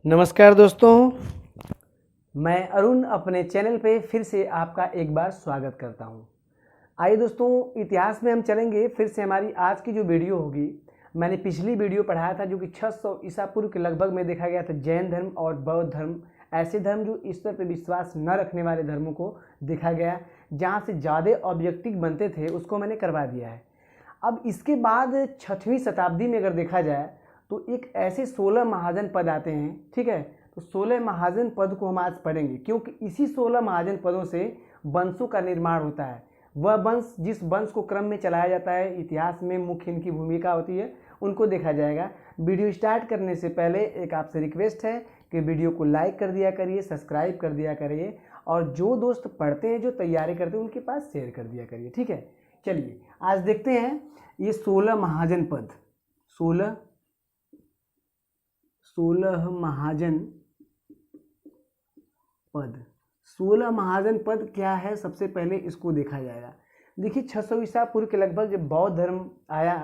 नमस्कार दोस्तों, मैं अरुण अपने चैनल पे फिर से आपका एक बार स्वागत करता हूँ। आइए दोस्तों, इतिहास में हम चलेंगे। फिर से हमारी आज की जो वीडियो होगी, मैंने पिछली वीडियो पढ़ाया था जो कि 600 ईसा पूर्व के लगभग में देखा गया था। जैन धर्म और बौद्ध धर्म, ऐसे धर्म जो ईश्वर पर विश्वास न रखने वाले धर्मों को देखा गया, जहाँ से ज़्यादा ऑब्जेक्टिव बनते थे, उसको मैंने करवा दिया है। अब इसके बाद 6वीं शताब्दी में अगर देखा जाए तो एक ऐसे 16 महाजन पद आते हैं। ठीक है, तो 16 महाजन पद को हम आज पढ़ेंगे, क्योंकि इसी 16 महाजन पदों से वंशों का निर्माण होता है। वह वंश जिस वंश को क्रम में चलाया जाता है, इतिहास में मुख्य इनकी भूमिका होती है, उनको देखा जाएगा। वीडियो स्टार्ट करने से पहले एक आपसे रिक्वेस्ट है कि वीडियो को लाइक कर दिया करिए, सब्सक्राइब कर दिया करिए, और जो दोस्त पढ़ते हैं, जो तैयारी करते हैं, उनके पास शेयर कर दिया करिए। ठीक है, चलिए आज देखते हैं ये 16 महाजन पद। 16 महाजन पद। 16 महाजन पद क्या है, सबसे पहले इसको देखा जाएगा। देखिए, 600 ईसा पूर्व के लगभग जब बौद्ध धर्म आया,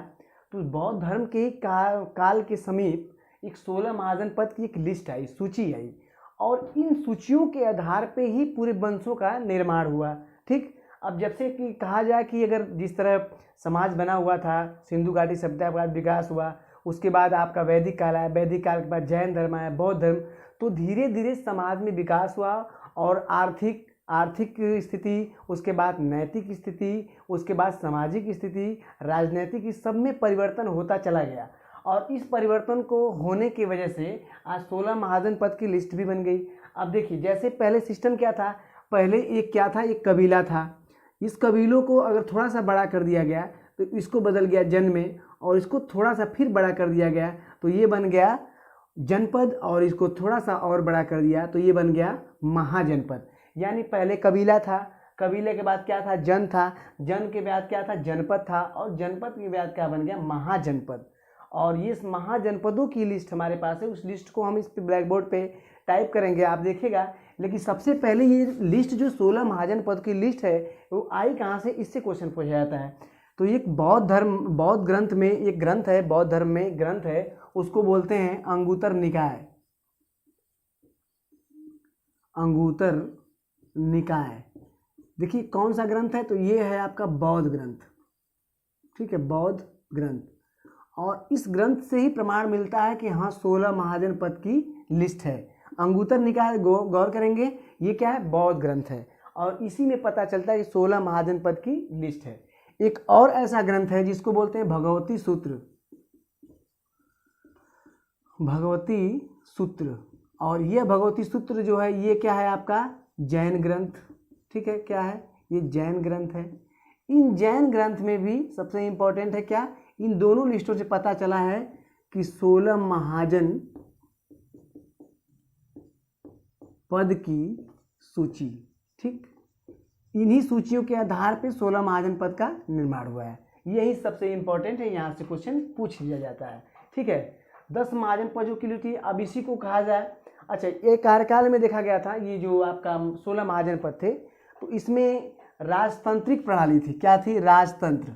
तो बौद्ध धर्म के काल के समीप एक 16 महाजन पद की एक लिस्ट आई, सूची आई, और इन सूचियों के आधार पे ही पूरे वंशों का निर्माण हुआ। ठीक, अब जब से कि कहा जाए कि अगर जिस तरह समाज बना हुआ था, सिंधु घाटी सभ्यता के बाद विकास हुआ, उसके बाद आपका वैदिक काल आया, वैदिक काल के बाद जैन धर्म आया, बौद्ध धर्म, तो धीरे धीरे समाज में विकास हुआ, और आर्थिक स्थिति, उसके बाद नैतिक स्थिति, उसके बाद सामाजिक स्थिति, राजनीतिक, इस सब में परिवर्तन होता चला गया। और इस परिवर्तन को होने की वजह से आज 16 महाजन पद की लिस्ट भी बन गई। अब देखिए, जैसे पहले सिस्टम क्या था, पहले एक क्या था, एक कबीला था। इस कबीलों को अगर थोड़ा सा बड़ा कर दिया गया तो इसको बदल गया जन में, और इसको थोड़ा सा फिर बड़ा कर दिया गया तो ये बन गया जनपद, और इसको थोड़ा सा और बड़ा कर दिया तो ये बन गया महाजनपद। यानी पहले कबीला था, कबीले के बाद क्या था, जन था, जन के बाद क्या था, जनपद था, और जनपद के बाद क्या बन गया, महाजनपद। और ये महाजनपदों की लिस्ट हमारे पास है। उस लिस्ट को हम इस ब्लैक बोर्ड पे टाइप करेंगे, आप देखिएगा। लेकिन सबसे पहले ये लिस्ट जो 16 महाजनपद की लिस्ट है, वो आई कहाँ से, इससे क्वेश्चन पूछा जाता है। तो एक बौद्ध ग्रंथ में एक ग्रंथ है, बौद्ध धर्म में ग्रंथ है, उसको बोलते हैं अंगुतर निकाय। अंगुतर निकाय, देखिए कौन सा ग्रंथ है, तो ये है आपका बौद्ध ग्रंथ। ठीक है, बौद्ध ग्रंथ। और इस ग्रंथ से ही प्रमाण मिलता है कि हाँ 16 महाजन पद की लिस्ट है। अंगुतर निकाय गौर करेंगे, ये क्या है, बौद्ध ग्रंथ है, और इसी में पता चलता है कि 16 महाजन पद की लिस्ट है। एक और ऐसा ग्रंथ है जिसको बोलते हैं भगवती सूत्र। भगवती सूत्र, और यह भगवती सूत्र जो है, ये क्या है, आपका जैन ग्रंथ। ठीक है, क्या है, ये जैन ग्रंथ है। इन जैन ग्रंथ में भी सबसे इंपॉर्टेंट है क्या, इन दोनों लिस्टों से पता चला है कि 16 महाजन पद की सूची। ठीक, इन्हीं सूचियों के आधार पे 16 महाजन पद का निर्माण हुआ है। यही सबसे इंपॉर्टेंट है, यहाँ से क्वेश्चन पूछ लिया जाता है। ठीक है, 10 महाजन पदों की लिस्ट, अब इसी को कहा जाए। अच्छा, एक कार्यकाल में देखा गया था, ये जो आपका 16 महाजन पद थे, तो इसमें राजतांत्रिक प्रणाली थी। क्या थी, राजतंत्र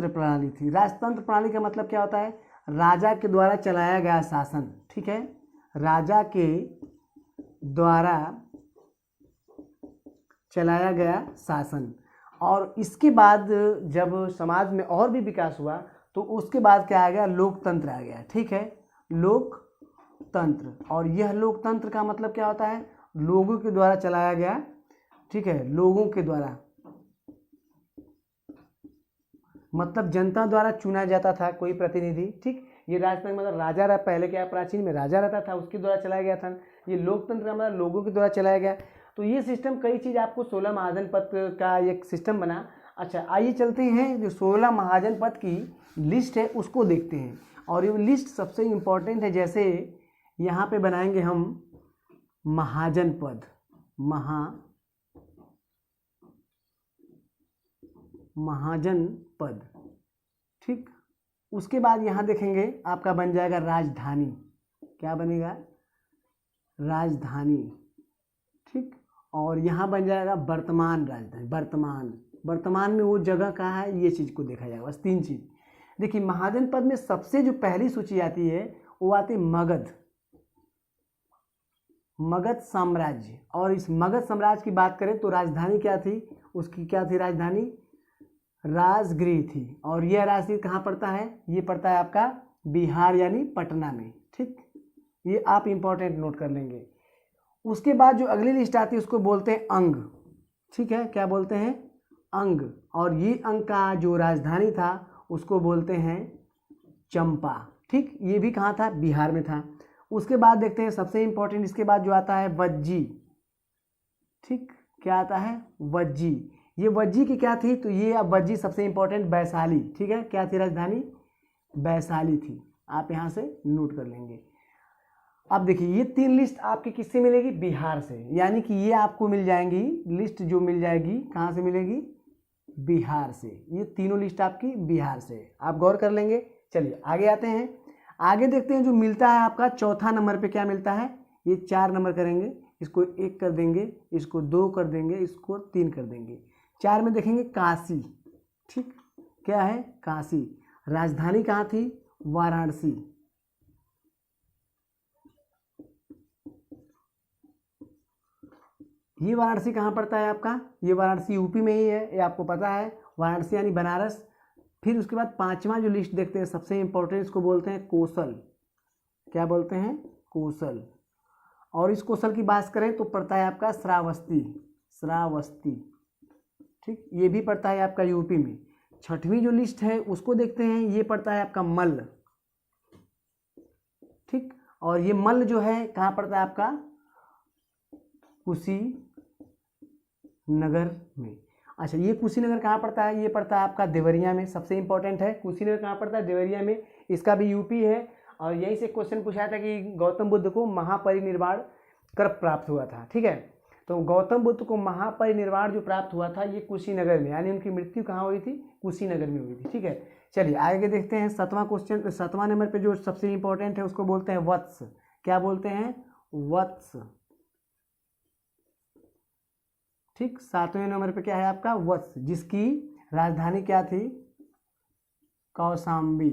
प्रणाली थी। राजतंत्र प्रणाली का मतलब क्या होता है, राजा के द्वारा चलाया गया शासन। ठीक है, राजा के द्वारा चलाया गया शासन। और इसके बाद जब समाज में और भी विकास हुआ, तो उसके बाद क्या आ गया, लोकतंत्र आ गया। ठीक है, लोकतंत्र, और यह लोकतंत्र का मतलब क्या होता है, लोगों के द्वारा चलाया गया। ठीक है, लोगों के द्वारा मतलब जनता द्वारा चुना जाता था कोई प्रतिनिधि। ठीक, ये राजतंत्र मतलब राजा रहा, पहले क्या प्राचीन में राजा रहता था, उसके द्वारा चलाया गया था। ये लोकतंत्र का मतलब लोगों के द्वारा चलाया गया। तो ये सिस्टम, कई चीज़ आपको 16 महाजन पद का एक सिस्टम बना। अच्छा, आइए चलते हैं, जो 16 महाजन पद की लिस्ट है उसको देखते हैं। और ये लिस्ट सबसे इम्पोर्टेंट है। जैसे यहाँ पे बनाएंगे हम महाजन पद, महाजन पद। ठीक, उसके बाद यहाँ देखेंगे आपका बन जाएगा राजधानी। क्या बनेगा, राजधानी। ठीक, और यहाँ बन जाएगा वर्तमान राजधानी। वर्तमान में वो जगह कहाँ है, ये चीज़ को देखा जाएगा। बस 3 चीज़, देखिए महाजनपद में सबसे जो पहली सूची आती है वो आती है मगध, मगध साम्राज्य। और इस मगध साम्राज्य की बात करें तो राजधानी क्या थी, उसकी क्या थी राजधानी, राजगृह थी। और यह राजगृह कहाँ पड़ता है, ये पड़ता है आपका बिहार यानी पटना में। ठीक, ये आप इंपॉर्टेंट नोट कर लेंगे। उसके बाद जो अगली लिस्ट आती है उसको बोलते हैं अंग। ठीक है, क्या बोलते हैं, अंग। और ये अंग का जो राजधानी था उसको बोलते हैं चंपा। ठीक, ये भी कहाँ था, बिहार में था। उसके बाद देखते हैं सबसे इंपॉर्टेंट, इसके बाद जो आता है वज्जी। ठीक, क्या आता है, वज्जी। ये वज्जी की क्या थी, तो ये अब वज्जी सबसे इंपॉर्टेंट वैशाली। ठीक है, क्या थी राजधानी, वैशाली थी। आप यहाँ से नोट कर लेंगे। अब देखिए ये 3 लिस्ट आपकी किससे मिलेगी, बिहार से। यानी कि ये आपको मिल जाएंगी, लिस्ट जो मिल जाएगी कहाँ से मिलेगी, बिहार से। ये तीनों लिस्ट आपकी बिहार से, आप गौर कर लेंगे। चलिए आगे आते हैं, आगे देखते हैं जो मिलता है आपका चौथा नंबर पे क्या मिलता है। ये 4 नंबर करेंगे, इसको 1 कर देंगे, इसको 2 कर देंगे, इसको 3 कर देंगे। 4 में देखेंगे काशी। ठीक, क्या है, काशी। राजधानी कहाँ थी, वाराणसी। ये वाराणसी कहाँ पड़ता है आपका, ये वाराणसी यूपी में ही है, ये आपको पता है, वाराणसी यानी बनारस। फिर उसके बाद 5वां जो लिस्ट देखते हैं सबसे इंपॉर्टेंट, इसको बोलते हैं कौशल। क्या बोलते हैं, कौशल। और इस कौशल की बात करें तो पड़ता है आपका श्रावस्ती, श्रावस्ती। ठीक, ये भी पड़ता है आपका यूपी में। 6वीं जो लिस्ट है उसको देखते हैं, ये पड़ता है आपका मल्ल। ठीक, और ये मल्ल जो है कहाँ पड़ता है आपका, कुशीनगर में। अच्छा, ये कुशीनगर कहाँ पड़ता है, ये पड़ता है आपका देवरिया में। सबसे इंपॉर्टेंट है, कुशीनगर कहाँ पड़ता है, देवरिया में। इसका भी यूपी है। और यहीं से क्वेश्चन पूछा था कि गौतम बुद्ध को महापरिनिर्वाण कब प्राप्त हुआ था। ठीक है, तो गौतम बुद्ध को महापरिनिर्वाण जो प्राप्त हुआ था ये कुशीनगर में, यानी उनकी मृत्यु कहाँ हुई थी, कुशीनगर में हुई थी। ठीक है, चलिए आगे देखते हैं 7वां क्वेश्चन। 7वां नंबर पे जो सबसे इंपॉर्टेंट है उसको बोलते हैं वत्स। क्या बोलते हैं, वत्स। ठीक, 7वें नंबर पे क्या है आपका, वत्स, जिसकी राजधानी क्या थी, कौशाम्बी।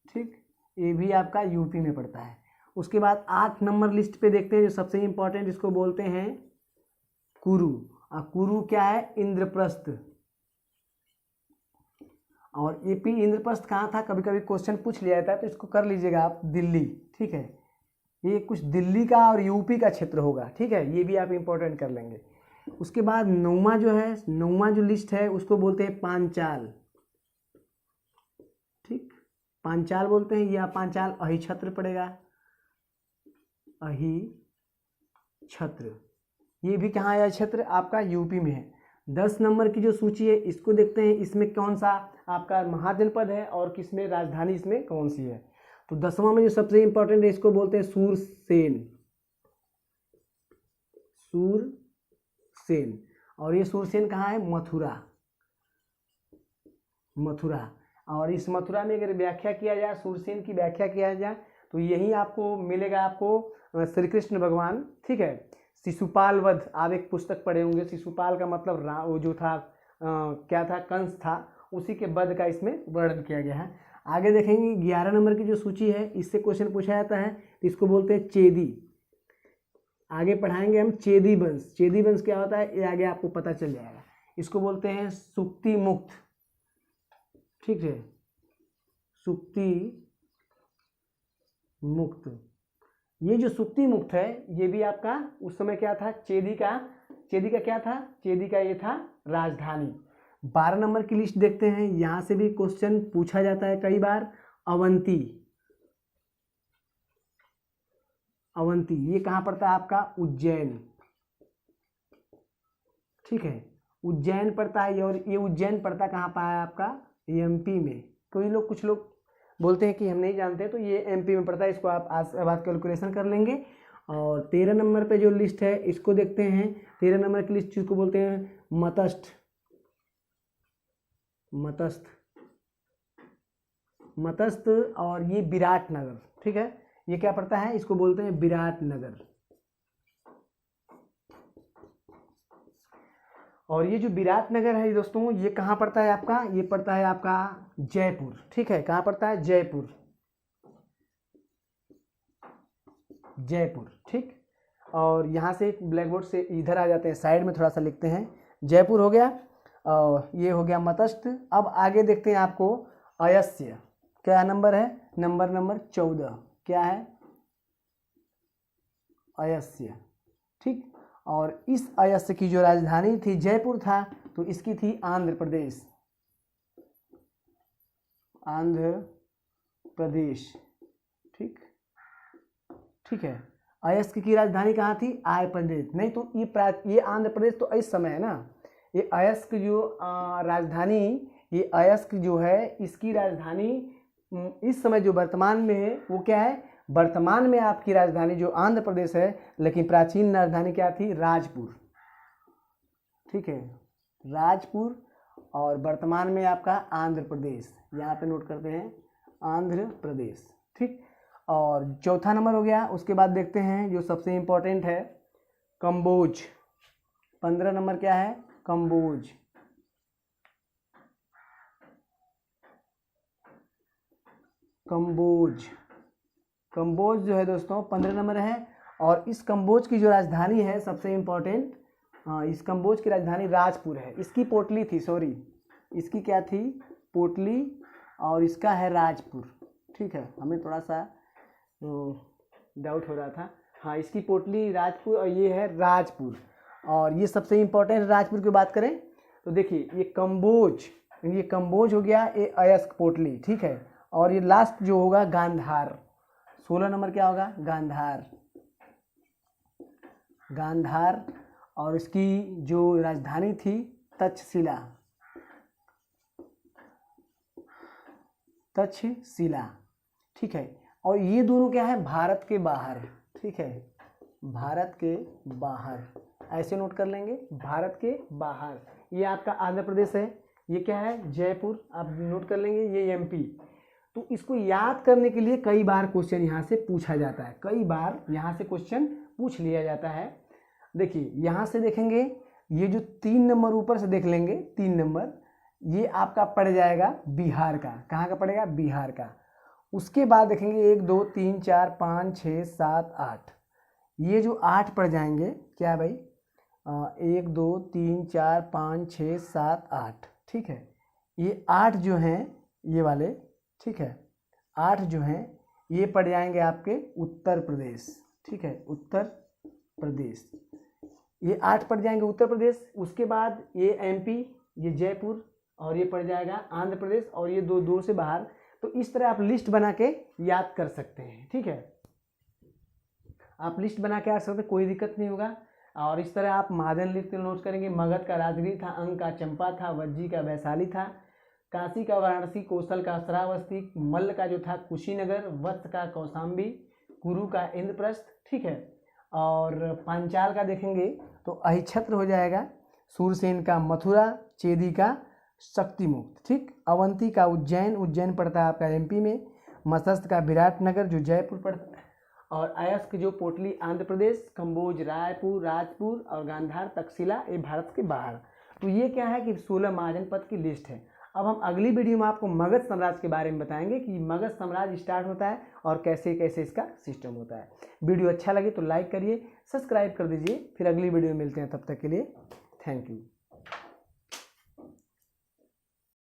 ठीक, ये भी आपका यूपी में पड़ता है। उसके बाद 8 नंबर लिस्ट पे देखते हैं जो सबसे इंपॉर्टेंट, इसको बोलते हैं कुरु। और कुरु क्या है, इंद्रप्रस्थ। और एपी इंद्रप्रस्थ कहाँ था, कभी कभी क्वेश्चन पूछ लिया जाता है तो इसको कर लीजिएगा आप, दिल्ली। ठीक है, ये कुछ दिल्ली का और यूपी का क्षेत्र होगा। ठीक है, ये भी आप इंपॉर्टेंट कर लेंगे। उसके बाद 9वां जो है, 9वां जो लिस्ट है उसको बोलते हैं पांचाल। ठीक, पांचाल बोलते हैं, या पांचाल अहि छत्र पड़ेगा, अहि छत्र। ये भी कहाँ है क्षेत्र, आपका यूपी में है। 10 नंबर की जो सूची है इसको देखते हैं, इसमें कौन सा आपका महाजनपद है और किसमें राजधानी इसमें कौन सी है। तो 10वां में जो सबसे इंपॉर्टेंट है इसको बोलते हैं सूरसेन, सूरसेन। और ये सूरसेन कहाँ है, मथुरा, मथुरा। और इस मथुरा में अगर व्याख्या किया जाए, सूरसेन की व्याख्या किया जाए तो यही आपको मिलेगा, आपको श्री कृष्ण भगवान। ठीक है, शिशुपाल वध, आप एक पुस्तक पढ़े होंगे, शिशुपाल का मतलब वो जो था क्या था, कंस था, उसी के वध का इसमें वर्णन किया गया है। आगे देखेंगे 11 नंबर की जो सूची है इससे क्वेश्चन पूछा जाता है, तो इसको बोलते हैं चेदी। आगे पढ़ाएंगे हम चेदी वंश। चेदी वंश क्या होता है ये आगे आपको पता चल जाएगा। इसको बोलते हैं सुक्ति मुक्त। ठीक है, सुक्ति मुक्त। ये जो सुक्ति मुक्त है ये भी आपका उस समय क्या था, चेदी का क्या था, चेदी का ये था राजधानी। 12 नंबर की लिस्ट देखते हैं, यहां से भी क्वेश्चन पूछा जाता है कई बार। अवंती, अवंती ये कहाँ पड़ता है आपका, उज्जैन। ठीक है, उज्जैन पड़ता है। और ये उज्जैन पड़ता कहाँ पाया आपका, एमपी में। कोई लोग, कुछ लोग बोलते हैं कि हम नहीं जानते, तो ये एमपी में पड़ता है। इसको आप आज के बाद कैलकुलेशन कर लेंगे। और 13 नंबर पे जो लिस्ट है इसको देखते हैं। 13 नंबर की लिस्ट जिसको बोलते हैं मतस्थ, मतस्थ, मतस्थ। और ये विराटनगर। ठीक है, ये क्या पड़ता है, इसको बोलते हैं विराटनगर। और ये जो विराटनगर है दोस्तों, ये कहाँ पड़ता है आपका, ये पड़ता है आपका जयपुर। ठीक है, कहाँ पड़ता है, जयपुर, जयपुर। ठीक, और यहाँ से ब्लैक बोर्ड से इधर आ जाते हैं, साइड में थोड़ा सा लिखते हैं, जयपुर हो गया, और ये हो गया मत्स्य। अब आगे देखते हैं आपको अयस्य, क्या नंबर है, नंबर 14, क्या है, अयस्य। ठीक, और इस अयस्य की जो राजधानी थी जयपुर था, तो इसकी थी आंध्र प्रदेश, आंध्र प्रदेश। ठीक, ठीक है, अयस्क की राजधानी कहाँ थी, आय प्रदेश। नहीं तो ये आंध्र प्रदेश तो इस समय है ना, ये अयस्क जो राजधानी, ये अयस्क जो है इसकी राजधानी इस समय जो वर्तमान में है वो क्या है, वर्तमान में आपकी राजधानी जो आंध्र प्रदेश है, लेकिन प्राचीन राजधानी क्या थी, राजपुर। ठीक है, राजपुर, और वर्तमान में आपका आंध्र प्रदेश, यहाँ पे नोट करते हैं आंध्र प्रदेश। ठीक, और चौथा नंबर हो गया। उसके बाद देखते हैं जो सबसे इम्पोर्टेंट है, कंबोज। 15 नंबर क्या है, कंबोज। कंबोज, कंबोज जो है दोस्तों 15 नंबर है, और इस कंबोज की जो राजधानी है सबसे इम्पोर्टेंट, इस कंबोज की राजधानी राजपुर है। इसकी पोटली थी, सॉरी, इसकी क्या थी, पोटली, और इसका है राजपुर। ठीक है, हमें थोड़ा सा डाउट हो रहा था। हाँ, इसकी पोटली राजपुर और ये है राजपुर। और ये सबसे इम्पोर्टेंट राजपुर की बात करें तो देखिए ये कंबोज हो गया, ये अयस्क पोटली। ठीक है, और ये लास्ट जो होगा गांधार, 16 नंबर क्या होगा, गांधार, गांधार। और इसकी जो राजधानी थी तक्षशिला, तक्षशिला। ठीक है, और ये दोनों क्या है, भारत के बाहर। ठीक है, भारत के बाहर, ऐसे नोट कर लेंगे, भारत के बाहर। ये आपका आंध्र प्रदेश है, ये क्या है, जयपुर, आप नोट कर लेंगे, ये एमपी। तो इसको याद करने के लिए कई बार क्वेश्चन यहाँ से पूछा जाता है, कई बार यहाँ से क्वेश्चन पूछ लिया जाता है। देखिए यहाँ से देखेंगे, ये जो 3 नंबर ऊपर से देख लेंगे, 3 नंबर, ये आपका पड़ जाएगा बिहार का। कहाँ का पड़ेगा, बिहार का। उसके बाद देखेंगे 1 2 3 4 5 6 7 8, ये जो 8 पड़ जाएंगे, क्या भाई, 1 2 3 4 5 6 7 8। ठीक है, ये 8 जो हैं ये वाले, ठीक है, 8 जो हैं ये पड़ जाएंगे आपके उत्तर प्रदेश। ठीक है, उत्तर प्रदेश, ये 8 पड़ जाएंगे उत्तर प्रदेश। उसके बाद ये एमपी, ये जयपुर, और ये पड़ जाएगा आंध्र प्रदेश, और ये दो से बाहर। तो इस तरह आप लिस्ट बना के याद कर सकते हैं। ठीक है, आप लिस्ट बना के आ सकते हैं, कोई दिक्कत नहीं होगा। और इस तरह आप महाजन लिख के नोट करेंगे, मगध का राजगीर था, अंग का चंपा था, वज्जी का वैशाली था, काशी का वाराणसी, कौशल का श्रावस्ती, मल्ल का जो था कुशीनगर, वत्स का कौशाम्बी, कुरु का इंद्रप्रस्थ। ठीक है, और पांचाल का देखेंगे तो अहिछत्र हो जाएगा, सूरसेन का मथुरा, चेदी का शक्तिमुक्त। ठीक, अवंती का उज्जैन पड़ता है आपका एमपी में, मत्स्य का विराटनगर जो जयपुर पड़ता है, और अयस्क जो पोटली आंध्र प्रदेश, कंबोज राजपुर, और गांधार तक्षशिला ये भारत के बाहर। तो ये क्या है कि 16 महाजन पद की लिस्ट है। अब हम अगली वीडियो में आपको मगध साम्राज्य के बारे में बताएंगे कि मगध साम्राज्य स्टार्ट होता है और कैसे कैसे इसका सिस्टम होता है। वीडियो अच्छा लगे तो लाइक करिए, सब्सक्राइब कर दीजिए। फिर अगली वीडियो में मिलते हैं, तब तक के लिए थैंक यू।